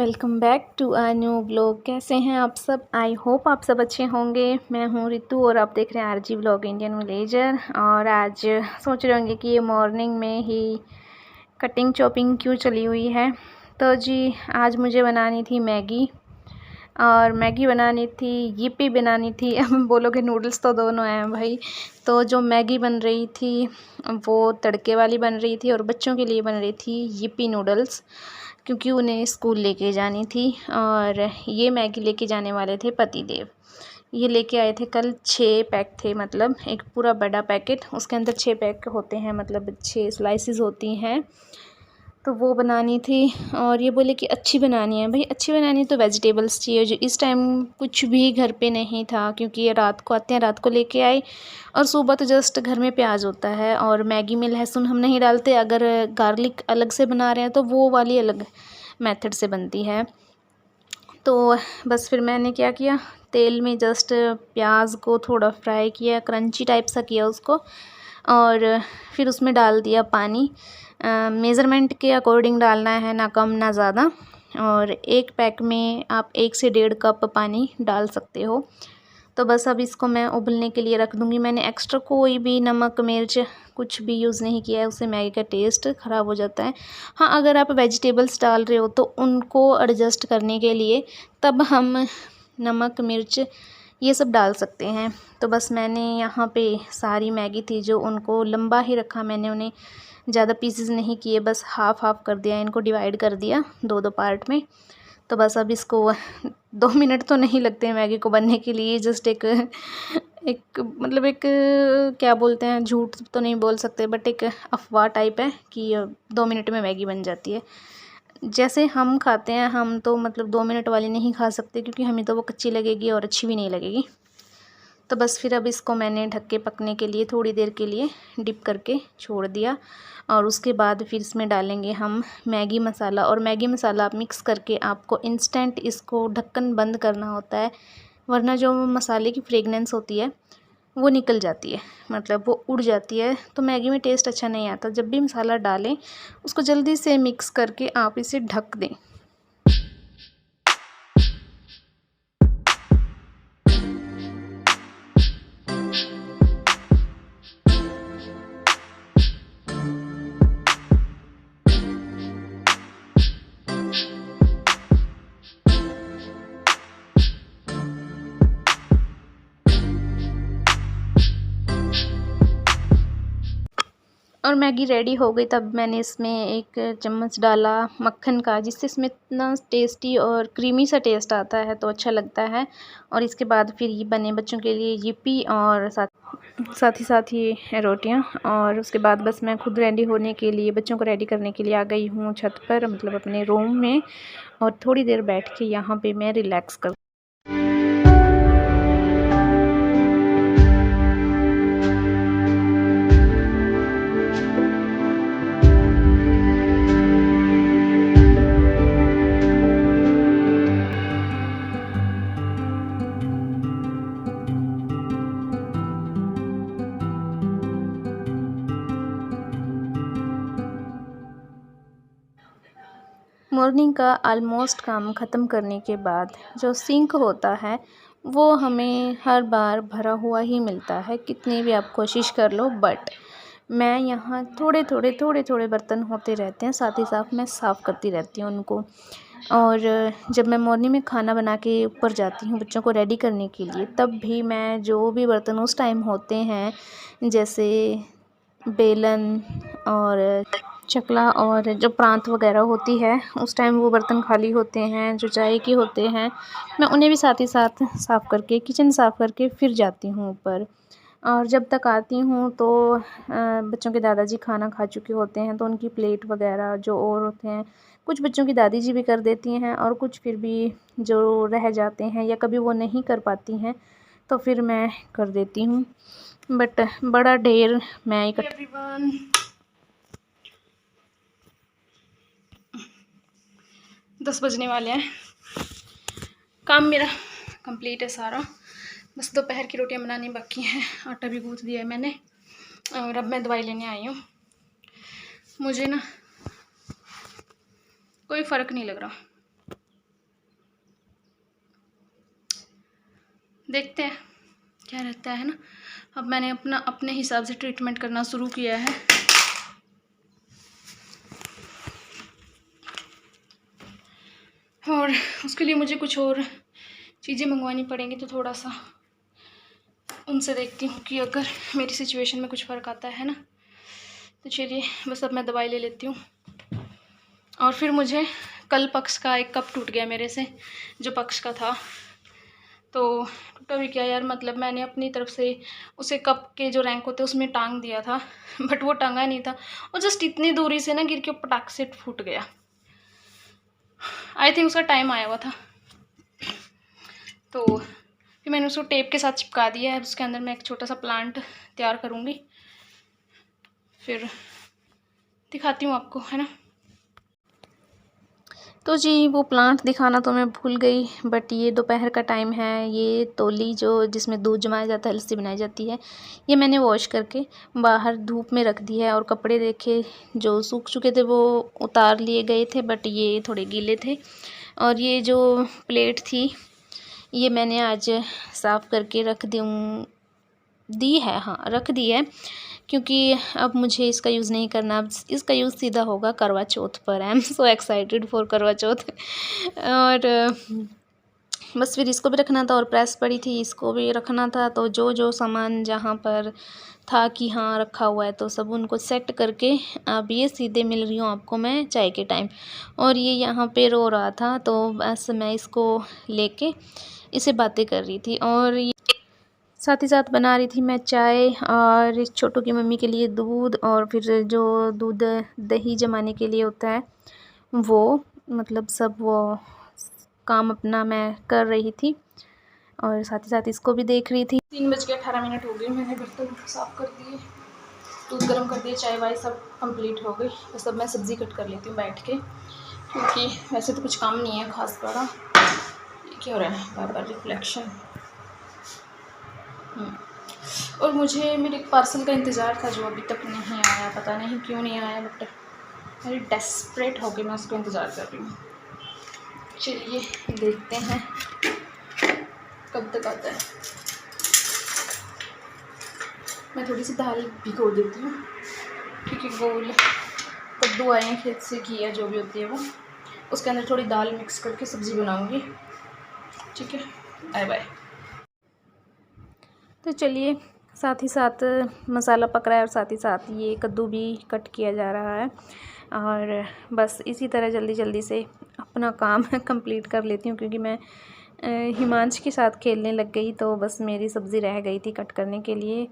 Welcome back to a new blog. कैसे हैं आप सब? आई होप आप सब अच्छे होंगे। मैं हूं रितु और आप देख रहे हैं आरजी ब्लॉग इंडियन विलेजर। और आज सोच रहे होंगे कि ये मॉर्निंग में ही कटिंग चॉपिंग क्यों चली हुई है। तो जी आज मुझे बनानी थी मैगी, और मैगी बनानी थी, यिप्पी बनानी थी। अब बोलोगे नूडल्स तो दोनों हैं भाई। तो जो मैगी बन रही थी वो तड़के वाली बन रही थी और बच्चों के लिए बन रही थी यिप्पी नूडल्स, क्योंकि उन्हें स्कूल लेके जानी थी। और ये मैगी लेके जाने वाले थे पतिदेव। ये लेके आए थे कल 6 पैक थे, मतलब एक पूरा बड़ा पैकेट, उसके अंदर 6 पैक होते हैं, मतलब 6 स्लाइसेस होती हैं। तो वो बनानी थी और ये बोले कि अच्छी बनानी है। भाई अच्छी बनानी तो वेजिटेबल्स चाहिए, जो इस टाइम कुछ भी घर पे नहीं था, क्योंकि ये रात को आते हैं, रात को लेके आए। और सुबह तो जस्ट घर में प्याज होता है और मैगी में लहसुन हम नहीं डालते। अगर गार्लिक अलग से बना रहे हैं तो वो वाली अलग मेथड से बनती है। तो बस फिर मैंने क्या किया, तेल में जस्ट प्याज को थोड़ा फ्राई किया, क्रंची टाइप सा किया उसको, और फिर उसमें डाल दिया पानी। मेज़रमेंट के अकॉर्डिंग डालना है, ना कम ना ज़्यादा। और एक पैक में आप 1 से 1.5 कप पानी डाल सकते हो। तो बस अब इसको मैं उबलने के लिए रख दूँगी। मैंने एक्स्ट्रा कोई भी नमक मिर्च कुछ भी यूज़ नहीं किया है, उससे मैगी का टेस्ट ख़राब हो जाता है। हाँ, अगर आप वेजिटेबल्स डाल रहे हो तो उनको एडजस्ट करने के लिए तब हम नमक मिर्च ये सब डाल सकते हैं। तो बस मैंने यहाँ पे सारी मैगी थी जो उनको लंबा ही रखा, मैंने उन्हें ज़्यादा पीसेस नहीं किए, बस हाफ़ हाफ़ कर दिया, इनको डिवाइड कर दिया 2-2 पार्ट में। तो बस अब इसको 2 मिनट तो नहीं लगते हैं मैगी को बनने के लिए। जस्ट एक एक मतलब एक क्या बोलते हैं, झूठ तो नहीं बोल सकते, बट एक अफ़वाह टाइप है कि 2 मिनट में मैगी बन जाती है। जैसे हम खाते हैं, हम तो मतलब 2 मिनट वाली नहीं खा सकते, क्योंकि हमें तो वो कच्ची लगेगी और अच्छी भी नहीं लगेगी। तो बस फिर अब इसको मैंने ढक के पकने के लिए थोड़ी देर के लिए डिप करके छोड़ दिया। और उसके बाद फिर इसमें डालेंगे हम मैगी मसाला। और मैगी मसाला आप मिक्स करके आपको इंस्टेंट इसको ढक्कन बंद करना होता है, वरना जो मसाले की फ्रेगनेंस होती है वो निकल जाती है, मतलब वो उड़ जाती है, तो मैगी में टेस्ट अच्छा नहीं आता। जब भी मसाला डालें उसको जल्दी से मिक्स करके आप इसे ढक दें। और मैगी रेडी हो गई, तब मैंने इसमें 1 चम्मच डाला मक्खन का, जिससे इसमें इतना टेस्टी और क्रीमी सा टेस्ट आता है, तो अच्छा लगता है। और इसके बाद फिर ये बने बच्चों के लिए यिप्पी, और साथ ही रोटियां। और उसके बाद बस मैं खुद रेडी होने के लिए, बच्चों को रेडी करने के लिए आ गई हूँ छत पर, मतलब अपने रूम में। और थोड़ी देर बैठ के यहाँ पे मैं रिलैक्स कर। मॉर्निंग का ऑलमोस्ट काम ख़त्म करने के बाद जो सिंक होता है वो हमें हर बार भरा हुआ ही मिलता है, कितनी भी आप कोशिश कर लो। बट मैं यहाँ थोड़े थोड़े बर्तन होते रहते हैं, साथ ही साथ मैं साफ़ करती रहती हूँ उनको। और जब मैं मॉर्निंग में खाना बना के ऊपर जाती हूँ बच्चों को रेडी करने के लिए, तब भी मैं जो भी बर्तन उस टाइम होते हैं, जैसे बेलन और चकला और जो प्रांत वगैरह होती है, उस टाइम वो बर्तन खाली होते हैं, जो चाय के होते हैं, मैं उन्हें भी साथ ही साथ साफ़ करके, किचन साफ़ करके फिर जाती हूँ ऊपर। और जब तक आती हूँ तो बच्चों के दादाजी खाना खा चुके होते हैं, तो उनकी प्लेट वगैरह जो और होते हैं, कुछ बच्चों की दादी जी भी कर देती हैं, और कुछ फिर भी जो रह जाते हैं या कभी वो नहीं कर पाती हैं तो फिर मैं कर देती हूँ। बट बड़ा ढेर मैं इकट्ठा 10 बजने वाले हैं। काम मेरा कंप्लीट है सारा, बस दोपहर की रोटियां बनानी बाकी हैं। आटा भी गूँथ दिया है मैंने, और अब मैं दवाई लेने आई हूँ। मुझे ना कोई फ़र्क नहीं लग रहा। देखते हैं क्या रहता है ना। अब मैंने अपने हिसाब से ट्रीटमेंट करना शुरू किया है। और उसके लिए मुझे कुछ और चीज़ें मंगवानी पड़ेंगी, तो थोड़ा सा उनसे देखती हूँ कि अगर मेरी सिचुएशन में कुछ फ़र्क आता है ना। तो चलिए बस अब मैं दवाई ले लेती हूँ। और फिर मुझे कल पक्ष का एक कप टूट गया मेरे से, जो पक्ष का था। तो टूटा भी क्या यार, मतलब मैंने अपनी तरफ से उसे कप के जो रैंक होते उसमें टांग दिया था, बट वो टांगा नहीं था। और जस्ट इतनी दूरी से ना गिर के पटाख से फूट गया। आई थिंक उसका टाइम आया हुआ था। तो फिर मैंने उसको टेप के साथ चिपका दिया है। उसके अंदर मैं एक छोटा सा प्लांट तैयार करूँगी, फिर दिखाती हूँ आपको, है ना। तो जी वो प्लांट दिखाना तो मैं भूल गई, बट ये दोपहर का टाइम है। ये तौली जो जिसमें दूध जमाया जाता है, लस्सी बनाई जाती है, ये मैंने वॉश करके बाहर धूप में रख दी है। और कपड़े देखे जो सूख चुके थे वो उतार लिए गए थे, बट ये थोड़े गीले थे। और ये जो प्लेट थी ये मैंने आज साफ़ करके रख दी है, हाँ रख दी है, क्योंकि अब मुझे इसका यूज़ नहीं करना। अब इसका यूज़ सीधा होगा करवा चौथ पर। I am so excited for करवा चौथ। और बस फिर इसको भी रखना था और प्रेस पड़ी थी, इसको भी रखना था। तो जो जो सामान जहाँ पर था कि हाँ रखा हुआ है, तो सब उनको सेट करके अब ये सीधे मिल रही हूँ आपको मैं चाय के टाइम। और ये यहाँ पे रो रहा था, तो बस मैं इसको लेके इसे बातें कर रही थी। और साथ ही साथ बना रही थी मैं चाय, और छोटू की मम्मी के लिए दूध, और फिर जो दूध दही जमाने के लिए होता है वो, मतलब सब वो काम अपना मैं कर रही थी। और साथ ही साथ इसको भी देख रही थी। 3:18 हो गए। मैंने बर्तन साफ़ कर दिए, दूध गर्म कर दिए, चाय वाय सब कंप्लीट हो गई। बस अब मैं सब्ज़ी कट कर लेती हूँ बैठ के, क्योंकि वैसे तो कुछ काम नहीं है खास बड़ा। ये क्या हो रहा है, बार बार रिफ्लेक्शन। और मुझे मेरे एक पार्सल का इंतज़ार था जो अभी तक नहीं आया, पता नहीं क्यों नहीं आया, बट मेरी डेस्परेट होकर मैं उसको इंतज़ार कर रही हूँ। चलिए देखते हैं कब तक आता है। मैं थोड़ी सी दाल भिगो देती हूँ, क्योंकि गोल कद्दू आए हैं खेत से, घिया जो भी होती है वो, उसके अंदर थोड़ी दाल मिक्स करके सब्ज़ी बनाऊँगी। ठीक है, बाय बाय। तो चलिए साथ ही साथ मसाला पक रहा है और साथ ही साथ ये कद्दू भी कट किया जा रहा है। और बस इसी तरह जल्दी जल्दी से अपना काम कंप्लीट कर लेती हूँ, क्योंकि मैं हिमांश के साथ खेलने लग गई, तो बस मेरी सब्ज़ी रह गई थी कट करने के लिए।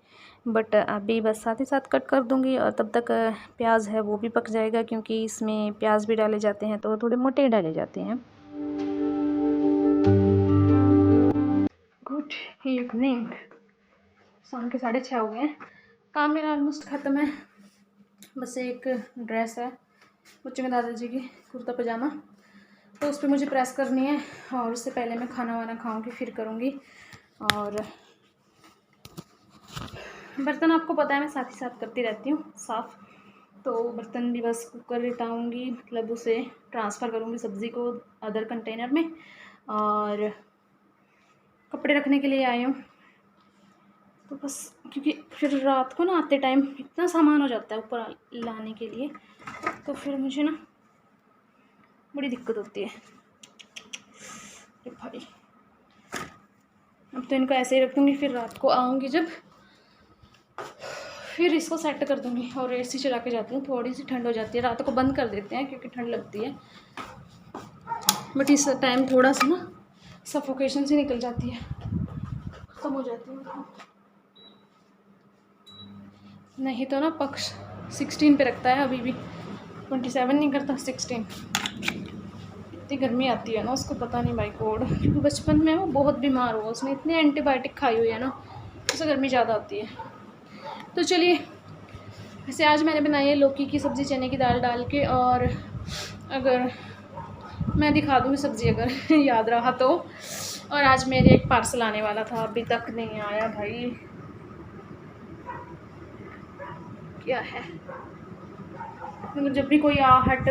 बट अभी बस साथ ही साथ कट कर दूँगी, और तब तक प्याज है वो भी पक जाएगा, क्योंकि इसमें प्याज भी डाले जाते हैं तो थोड़े मोटे डाले जाते हैं। गुड इवनिंग, शाम के 6:30 हो गए हैं। काम मेरा ऑलमोस्ट ख़त्म है। बस एक ड्रेस है बच्चे में दादाजी की, कुर्ता पजामा, तो उस पर मुझे प्रेस करनी है। और उससे पहले मैं खाना वाना खाऊंगी, फिर करूंगी। और बर्तन आपको पता है मैं साथ ही साथ करती रहती हूँ साफ़। तो बर्तन भी बस कुकर लिटाऊँगी, मतलब उसे ट्रांसफ़र करूँगी सब्ज़ी को अदर कंटेनर में। और कपड़े रखने के लिए आई हूँ, तो बस क्योंकि फिर रात को ना आते टाइम इतना सामान हो जाता है ऊपर लाने के लिए, तो फिर मुझे ना बड़ी दिक्कत होती है। अरे भाई, अब तो इनको ऐसे ही रख दूँगी, फिर रात को आऊँगी जब, फिर इसको सेट कर दूँगी। और एसी चला के जाती हूँ, थोड़ी सी ठंड हो जाती है। रात को बंद कर देते हैं क्योंकि ठंड लगती है, बट इस टाइम थोड़ा सा ना सफोकेशन से निकल जाती है, ख़त्म हो जाती है। नहीं तो ना पक्ष 16 पे रखता है, अभी भी 27 नहीं करता, 16। इतनी गर्मी आती है ना उसको, पता नहीं बाई गॉड, क्योंकि बचपन में वो बहुत बीमार हुआ, उसने इतनी एंटीबायोटिक खाई हुई है ना, उससे गर्मी ज़्यादा आती है। तो चलिए, वैसे आज मैंने बनाई है लौकी की सब्ज़ी चने की दाल डाल के। और अगर मैं दिखा दूँगी सब्ज़ी अगर याद रहा तो। और आज मेरे एक पार्सल आने वाला था, अभी तक नहीं आया भाई, क्या है। जब भी कोई आहट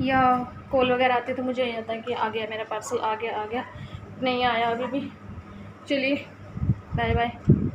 या कॉल वगैरह आती है तो मुझे ये आता है कि आ गया मेरा पार्सल, आ गया, नहीं आया अभी भी। चलिए बाय बाय।